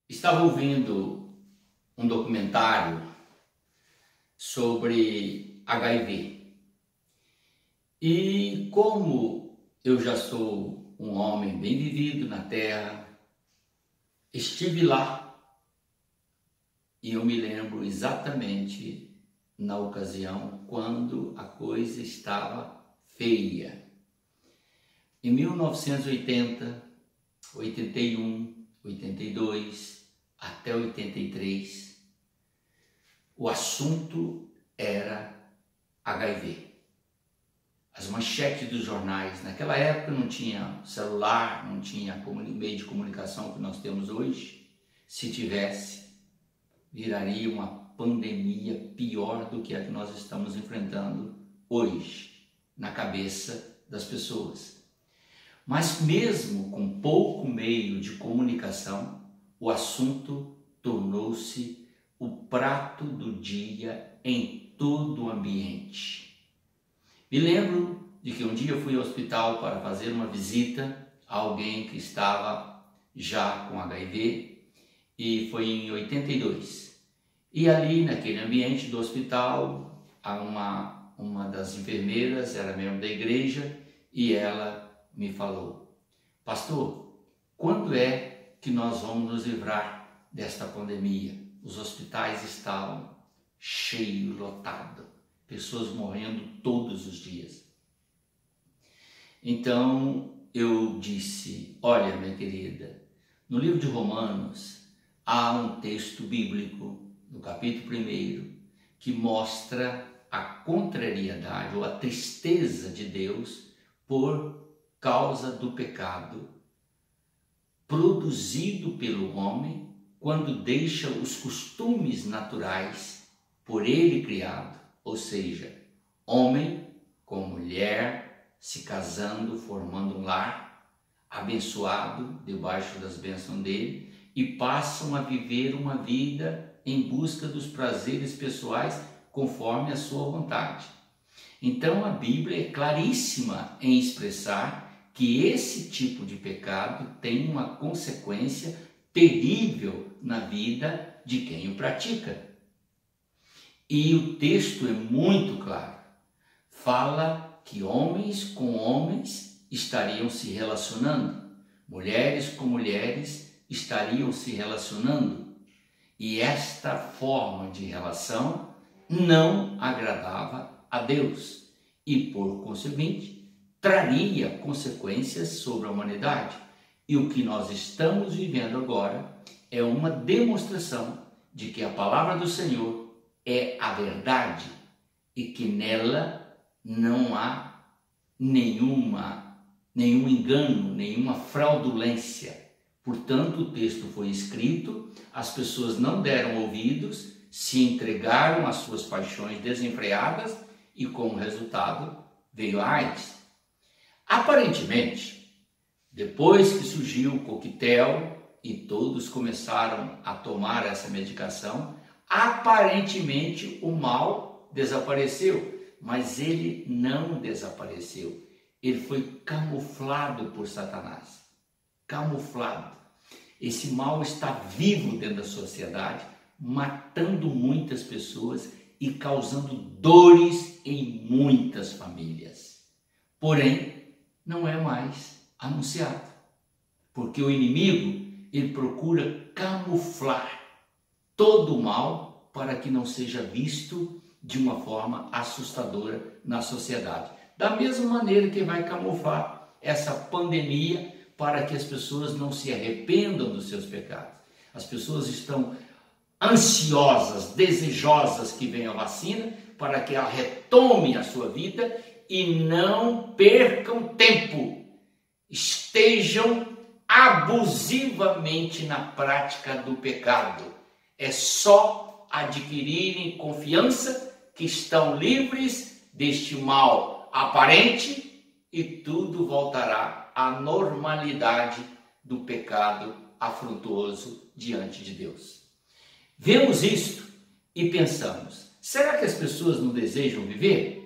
Estava ouvindo um documentário sobre HIV. E como eu já sou um homem bem vivido na Terra, estive lá e eu me lembro exatamente na ocasião quando a coisa estava feia. Em 1980, 81, 82 até 83, o assunto era HIV. As manchetes dos jornais, naquela época não tinha celular, não tinha meio de comunicação que nós temos hoje. Se tivesse, viraria uma pandemia pior do que a que nós estamos enfrentando hoje, na cabeça das pessoas. Mas mesmo com pouco meio de comunicação, o assunto tornou-se o prato do dia em todo o ambiente. Me lembro de que um dia eu fui ao hospital para fazer uma visita a alguém que estava já com HIV, e foi em 82. E ali naquele ambiente do hospital, uma das enfermeiras era membro da igreja e ela me falou: pastor, quando é que nós vamos nos livrar desta pandemia? Os hospitais estavam cheios, lotados, pessoas morrendo todos os dias. Então eu disse: olha, minha querida, no livro de Romanos há um texto bíblico, no capítulo 1, que mostra a contrariedade ou a tristeza de Deus por causa do pecado produzido pelo homem quando deixa os costumes naturais por ele criado, ou seja, homem com mulher se casando, formando um lar abençoado debaixo das bênçãos dele, e passam a viver uma vida em busca dos prazeres pessoais conforme a sua vontade. Então a Bíblia é claríssima em expressar que esse tipo de pecado tem uma consequência terrível na vida de quem o pratica. E o texto é muito claro. Fala que homens com homens estariam se relacionando, mulheres com mulheres estariam se relacionando. E esta forma de relação não agradava a Deus e, por conseguinte, traria consequências sobre a humanidade. E o que nós estamos vivendo agora é uma demonstração de que a palavra do Senhor é a verdade e que nela não há nenhum engano, nenhuma fraudulência. Portanto, o texto foi escrito, as pessoas não deram ouvidos, se entregaram às suas paixões desenfreadas e, como resultado, veio a AIDS. Aparentemente, depois que surgiu o coquetel e todos começaram a tomar essa medicação, aparentemente o mal desapareceu, mas ele não desapareceu. Ele foi camuflado por Satanás. Camuflado. Esse mal está vivo dentro da sociedade, matando muitas pessoas e causando dores em muitas famílias. Porém, não é mais anunciado, porque o inimigo, ele procura camuflar todo o mal para que não seja visto de uma forma assustadora na sociedade. Da mesma maneira que vai camuflar essa pandemia para que as pessoas não se arrependam dos seus pecados. As pessoas estão ansiosas, desejosas que venha a vacina para que ela retome a sua vida e não percam tempo, estejam abusivamente na prática do pecado. É só adquirirem confiança que estão livres deste mal aparente e tudo voltará à normalidade do pecado afrontoso diante de Deus. Vemos isto e pensamos: será que as pessoas não desejam viver?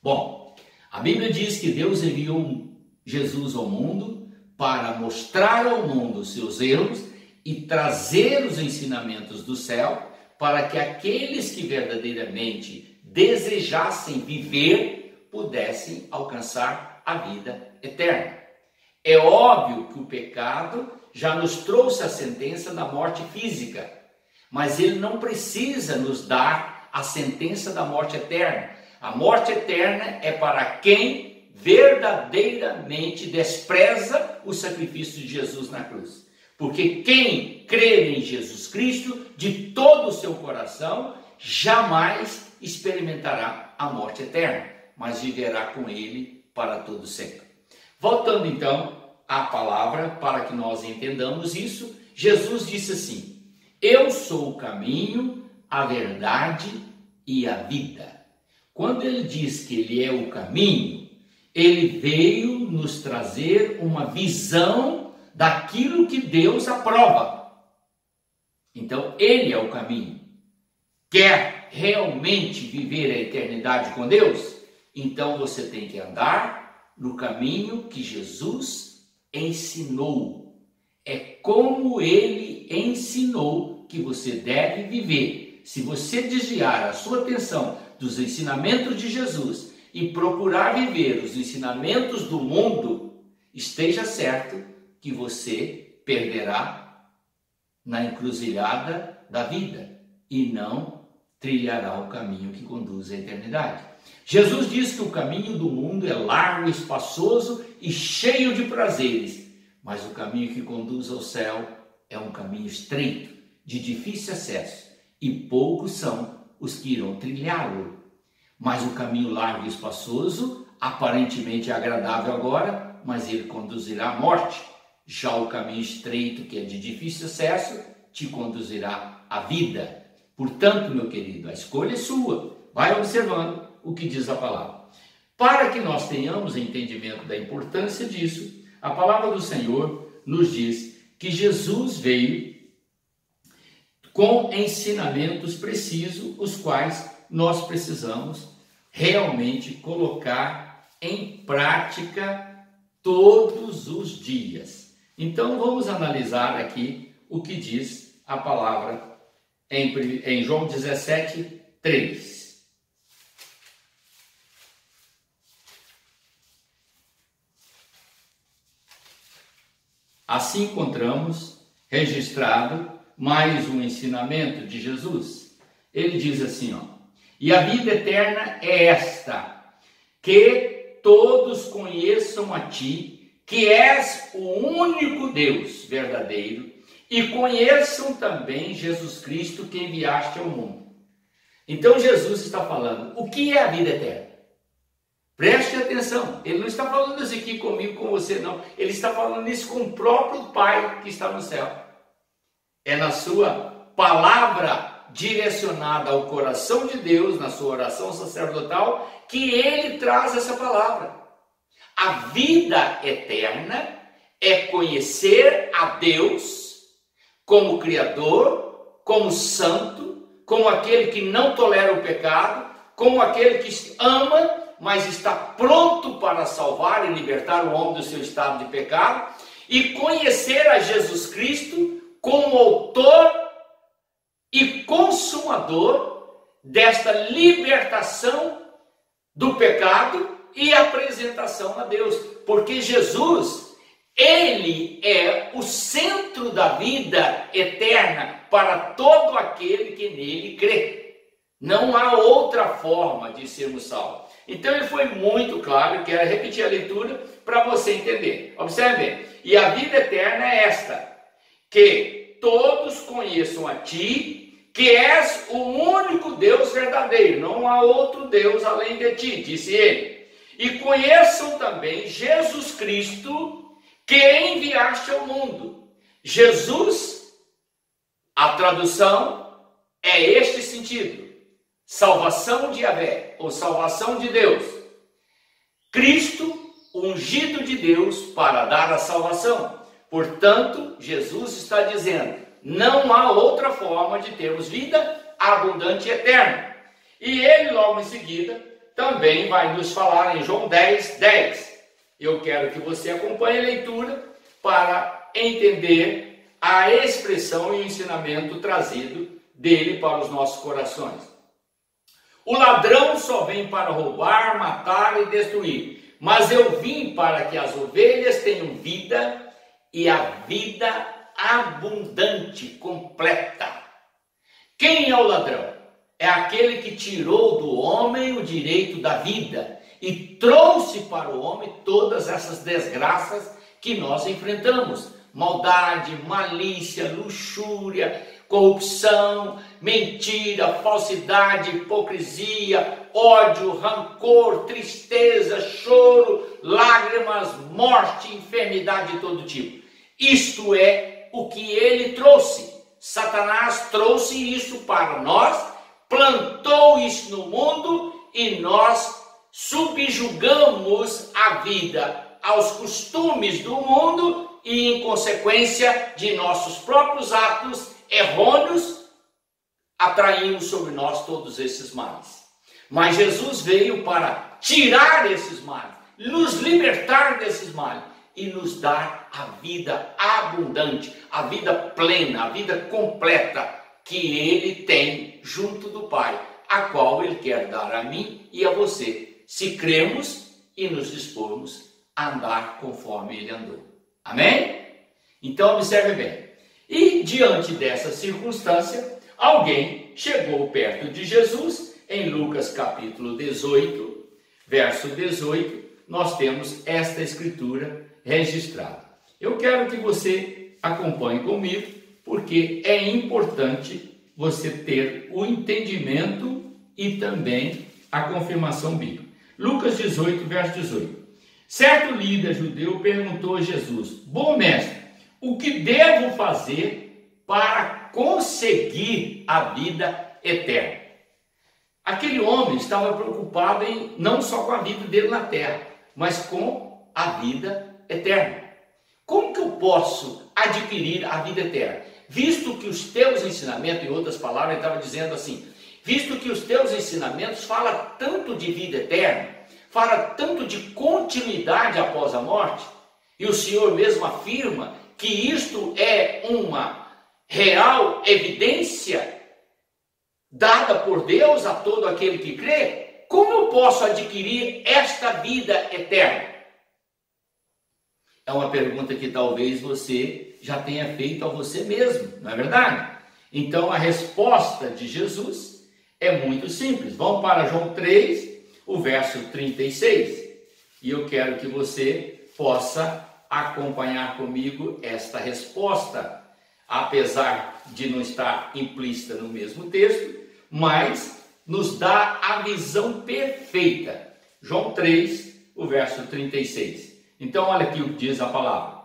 Bom, a Bíblia diz que Deus enviou Jesus ao mundo para mostrar ao mundo os seus erros e trazer os ensinamentos do céu para que aqueles que verdadeiramente desejassem viver pudessem alcançar a vida eterna. É óbvio que o pecado já nos trouxe a sentença da morte física, mas ele não precisa nos dar a sentença da morte eterna. A morte eterna é para quem verdadeiramente despreza o sacrifício de Jesus na cruz. Porque quem crer em Jesus Cristo de todo o seu coração jamais experimentará a morte eterna, mas viverá com ele para todo sempre. Voltando então à palavra, para que nós entendamos isso, Jesus disse assim: eu sou o caminho, a verdade e a vida. Quando ele diz que ele é o caminho, ele veio nos trazer uma visão daquilo que Deus aprova. Então, ele é o caminho. Quer realmente viver a eternidade com Deus? Então você tem que andar no caminho que Jesus ensinou. É como ele ensinou que você deve viver. Se você desviar a sua atenção dos ensinamentos de Jesus e procurar viver os ensinamentos do mundo, esteja certo que você perderá na encruzilhada da vida e não trilhará o caminho que conduz à eternidade. Jesus diz que o caminho do mundo é largo, espaçoso e cheio de prazeres, mas o caminho que conduz ao céu é um caminho estreito, de difícil acesso, e poucos são os que irão trilhá-lo. Mas o caminho largo e espaçoso aparentemente é agradável agora, mas ele conduzirá à morte. Já o caminho estreito, que é de difícil acesso, te conduzirá à vida. Portanto, meu querido, a escolha é sua. Vai observando o que diz a palavra. Para que nós tenhamos entendimento da importância disso, a palavra do Senhor nos diz que Jesus veio com ensinamentos precisos, os quais nós precisamos realmente colocar em prática todos os dias. Então vamos analisar aqui o que diz a palavra em João 17, 3. Assim encontramos registrado mais um ensinamento de Jesus. Ele diz assim, e a vida eterna é esta, que todos conheçam a ti, que és o único Deus verdadeiro, e conheçam também Jesus Cristo que enviaste ao mundo. Então Jesus está falando, o que é a vida eterna? Preste atenção, ele não está falando isso aqui comigo, com você não, ele está falando isso com o próprio Pai que está no céu. É na sua palavra direcionada ao coração de Deus, na sua oração sacerdotal, que ele traz essa palavra. A vida eterna é conhecer a Deus como Criador, como Santo, como aquele que não tolera o pecado, como aquele que ama, mas está pronto para salvar e libertar o homem do seu estado de pecado, e conhecer a Jesus Cristo como autor e consumador desta libertação do pecado e apresentação a Deus, porque Jesus, ele é o centro da vida eterna para todo aquele que nele crê. Não há outra forma de sermos salvos. Então ele foi muito claro, quero repetir a leitura para você entender. Observe bem, e a vida eterna é esta, que todos conheçam a ti, que és o único Deus verdadeiro, não há outro Deus além de ti, disse ele. E conheçam também Jesus Cristo, que enviaste ao mundo. Jesus, a tradução é este sentido: salvação de Yahvé, ou salvação de Deus. Cristo, ungido de Deus para dar a salvação. Portanto, Jesus está dizendo, não há outra forma de termos vida abundante e eterna. E ele, logo em seguida, também vai nos falar em João 10, 10. Eu quero que você acompanhe a leitura para entender a expressão e o ensinamento trazido dele para os nossos corações. O ladrão só vem para roubar, matar e destruir, mas eu vim para que as ovelhas tenham vida e a vida abundante, completa. Quem é o ladrão? É aquele que tirou do homem o direito da vida e trouxe para o homem todas essas desgraças que nós enfrentamos: maldade, malícia, luxúria, corrupção, mentira, falsidade, hipocrisia, ódio, rancor, tristeza, choro, lágrimas, morte, enfermidade de todo tipo. Isto é o que ele trouxe. Satanás trouxe isso para nós, plantou isso no mundo e nós subjugamos a vida aos costumes do mundo e, em consequência de nossos próprios atos errôneos, atraímos sobre nós todos esses males. Mas Jesus veio para tirar esses males, nos libertar desses males e nos dar a vida abundante, a vida plena, a vida completa que Ele tem junto do Pai, a qual Ele quer dar a mim e a você, se cremos e nos dispormos a andar conforme Ele andou. Amém? Então observe bem. E diante dessa circunstância, alguém chegou perto de Jesus. Em Lucas capítulo 18, verso 18, nós temos esta escritura registrada. Eu quero que você acompanhe comigo, porque é importante você ter o entendimento e também a confirmação bíblica. Lucas 18, verso 18. Certo líder judeu perguntou a Jesus: bom mestre, o que devo fazer para conseguir a vida eterna? Aquele homem estava preocupado não só com a vida dele na terra, mas com a vida eterna. Como que eu posso adquirir a vida eterna? Visto que os teus ensinamentos, em outras palavras, ele estava dizendo assim, visto que os teus ensinamentos falam tanto de vida eterna, fala tanto de continuidade após a morte, e o Senhor mesmo afirma que isto é uma real evidência dada por Deus a todo aquele que crê, como eu posso adquirir esta vida eterna? É uma pergunta que talvez você já tenha feito a você mesmo, não é verdade? Então a resposta de Jesus é muito simples. Vamos para João 3, o verso 36, e eu quero que você possa acompanhar comigo esta resposta, apesar de não estar implícita no mesmo texto, mas nos dá a visão perfeita. João 3, o verso 36. Então olha aqui o que diz a palavra.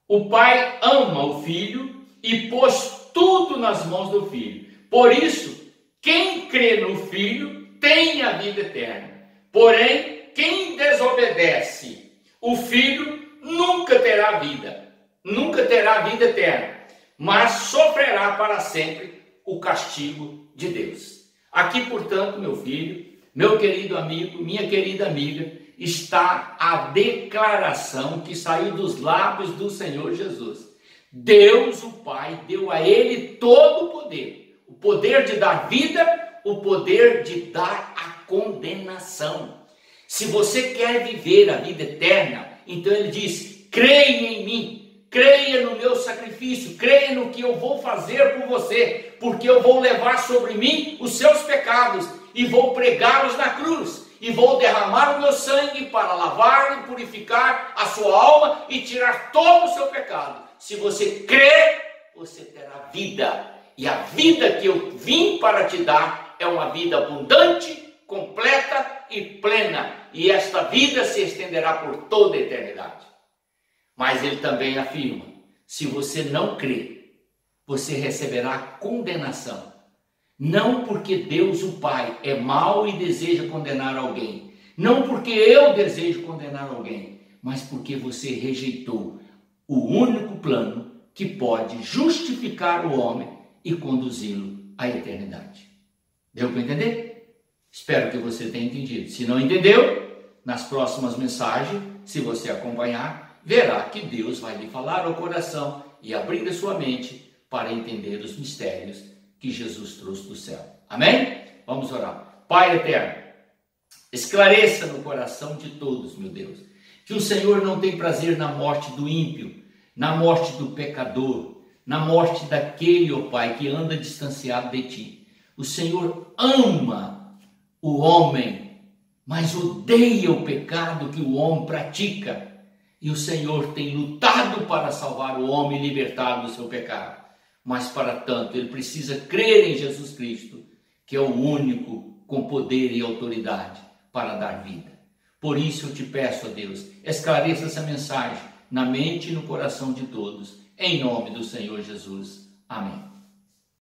O Pai ama o Filho e pôs tudo nas mãos do Filho. Por isso, quem crê no Filho tem a vida eterna. Porém, quem desobedece o Filho nunca terá vida, nunca terá vida eterna, mas sofrerá para sempre o castigo de Deus. Aqui, portanto, meu filho, meu querido amigo, minha querida amiga, está a declaração que saiu dos lábios do Senhor Jesus. Deus, o Pai, deu a Ele todo o poder de dar vida, o poder de dar a condenação. Se você quer viver a vida eterna, então Ele diz: creia em mim, creia no meu sacrifício, creia no que eu vou fazer por você, porque eu vou levar sobre mim os seus pecados e vou pregá-los na cruz. E vou derramar o meu sangue para lavar e purificar a sua alma e tirar todo o seu pecado. Se você crer, você terá vida. E a vida que eu vim para te dar é uma vida abundante, completa e plena. E esta vida se estenderá por toda a eternidade. Mas ele também afirma: se você não crer, você receberá condenação. Não porque Deus, o Pai, é mau e deseja condenar alguém. Não porque eu desejo condenar alguém. Mas porque você rejeitou o único plano que pode justificar o homem e conduzi-lo à eternidade. Deu para entender? Espero que você tenha entendido. Se não entendeu, nas próximas mensagens, se você acompanhar, verá que Deus vai lhe falar ao coração e abrir a sua mente para entender os mistérios que Jesus trouxe do céu. Amém? Vamos orar. Pai eterno, esclareça no coração de todos, meu Deus, que o Senhor não tem prazer na morte do ímpio, na morte do pecador, na morte daquele, ó Pai, que anda distanciado de Ti. O Senhor ama o homem, mas odeia o pecado que o homem pratica. E o Senhor tem lutado para salvar o homem e libertar do seu pecado. Mas para tanto, ele precisa crer em Jesus Cristo, que é o único com poder e autoridade para dar vida. Por isso eu te peço, ó Deus, esclareça essa mensagem na mente e no coração de todos. Em nome do Senhor Jesus. Amém.